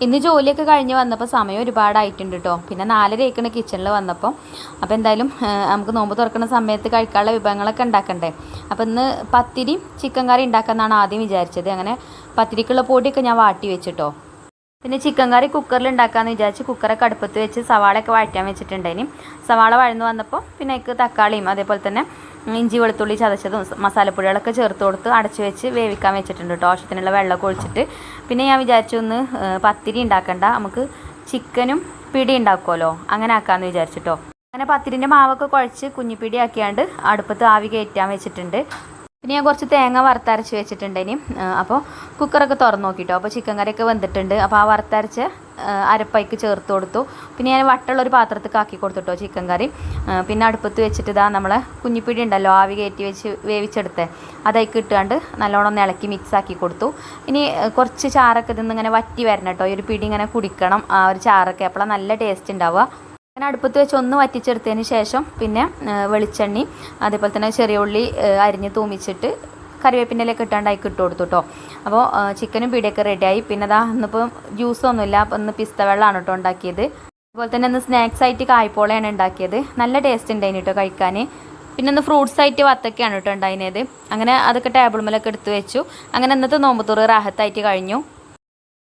ഇന്ന് ജോലിയൊക്കെ കഴിഞ്ഞ് വന്നപ്പോൾ സമയം ഒരുപാടായിട്ടുണ്ട് കേട്ടോ. പിന്നെ 4:30 കിച്ചണിൽ വന്നപ്പോൾ. അപ്പോൾ എന്തായാലും നമുക്ക് നോമ്പ് തുറക്കുന്ന സമയത്ത് കഴിക്കാനുള്ള വിഭവങ്ങളൊക്കെ ഉണ്ടാക്കണ്ടേ. അപ്പോൾ ഇന്ന് പത്തിരിയും ചിക്കൻ കറി ഉണ്ടാക്കാമെന്നാണ് ആദ്യം വിചാരിച്ചത്. അങ്ങനെ പത്തിരിക്കുള്ള പൊടിയൊക്കെ ഞാൻ വാട്ടി വെച്ചിട്ടോ. പിന്നെ ചിക്കൻ കറി കുക്കറിൽ ഉണ്ടാക്കാമെന്ന് വിചാരിച്ച് കുക്കറൊക്കെ അടുപ്പത്ത് വെച്ച് സവാളയൊക്കെ വഴറ്റാൻ വെച്ചിട്ടുണ്ടായിന്. സവാള വഴന്ന് വന്നപ്പോൾ പിന്നെ അതിക്ക് തക്കാളിയും അതേപോലെ തന്നെ ഇഞ്ചി വെളുത്തുള്ളി ചതച്ചതും മസാലപ്പൊടികളൊക്കെ ചേർത്ത് കൊടുത്ത് അടച്ചു വെച്ച് വേവിക്കാൻ വെച്ചിട്ടുണ്ട് കേട്ടോ. ആവശ്യത്തിനുള്ള വെള്ളമൊക്കെ ഒഴിച്ചിട്ട്. പിന്നെ ഞാൻ വിചാരിച്ചു ഒന്ന് പത്തിരി ഉണ്ടാക്കണ്ട, നമുക്ക് ചിക്കനും പിടി ഉണ്ടാക്കുമല്ലോ, അങ്ങനെ ആക്കാമെന്ന് വിചാരിച്ചിട്ടോ. അങ്ങനെ പത്തിരിൻ്റെ മാവൊക്കെ കുഴച്ച് കുഞ്ഞിപ്പിടി ആക്കിയാണ്ട് അടുപ്പത്ത് ആവി കയറ്റാൻ വെച്ചിട്ടുണ്ട്. പിന്നെ ഞാൻ കുറച്ച് തേങ്ങ വറുത്തരച്ച് വെച്ചിട്ടുണ്ട്. ഇനി അപ്പോൾ കുക്കറൊക്കെ തുറന്ന് നോക്കിയിട്ടോ. അപ്പോൾ ചിക്കൻ കറിയൊക്കെ വെന്തിട്ടുണ്ട്. അപ്പോൾ ആ വറുത്തരച്ച് അരപ്പയ്ക്ക് ചേർത്ത് കൊടുത്തു. പിന്നെ ഞാൻ വട്ടുള്ളൊരു പാത്രത്തേക്ക് ആക്കി കൊടുത്തിട്ടോ ചിക്കൻ കറി. പിന്നെ അടുപ്പത്ത് വെച്ചിട്ട് ഇതാ നമ്മളെ കുഞ്ഞിപ്പിടി ഉണ്ടല്ലോ ആവി കയറ്റി വെച്ച് വേവിച്ചെടുത്തേ, അതേക്ക് ഇട്ടുകൊണ്ട് നല്ലോണം ഒന്ന് ഇളക്കി മിക്സ് ആക്കി കൊടുത്തു. ഇനി കുറച്ച് ചാറൊക്കെ ഇതിന്ന് ഇങ്ങനെ വറ്റി വരണം കേട്ടോ. ഈ ഒരു പിടി ഇങ്ങനെ കുടിക്കണം ആ ഒരു ചാറൊക്കെ, അപ്പോഴാണ് നല്ല ടേസ്റ്റ് ഉണ്ടാവുക. അങ്ങനെ അടുപ്പത്ത് വെച്ച് ഒന്ന് വറ്റിച്ചെടുത്തതിന് ശേഷം പിന്നെ വെളിച്ചെണ്ണി അതേപോലെ തന്നെ ചെറിയ ഉള്ളി അരിഞ്ഞ് തൂമിച്ചിട്ട് കറിവേപ്പിൻ്റെലൊക്കെ ഇട്ടാണ്ടായി ഇട്ട് കൊടുത്തു കേട്ടോ. അപ്പോൾ ചിക്കനും പിടിയൊക്കെ റെഡിയായി. പിന്നെ അതാ ഇന്നിപ്പോൾ ജ്യൂസൊന്നുമില്ല, അപ്പോൾ ഇന്ന് പിസ്ത വെള്ളമാണ് കേട്ടോ ഉണ്ടാക്കിയത്. അതുപോലെ തന്നെ ഇന്ന് സ്നാക്സ് ആയിട്ട് കായ്പോളയാണ് ഉണ്ടാക്കിയത്. നല്ല ടേസ്റ്റ് ഉണ്ടായിന് കേട്ടോ കഴിക്കാൻ. പിന്നെ ഒന്ന് ഫ്രൂട്ട്സ് ആയിട്ട് വത്തക്കയാണ് കേട്ടോ ഉണ്ടായിരുന്നത്. അങ്ങനെ അതൊക്കെ ടേബിൾ മേലൊക്കെ എടുത്ത് വെച്ചു. അങ്ങനെ ഇന്നത്തെ നോമ്പ് തുറ റാഹത്തായിട്ട് കഴിഞ്ഞു.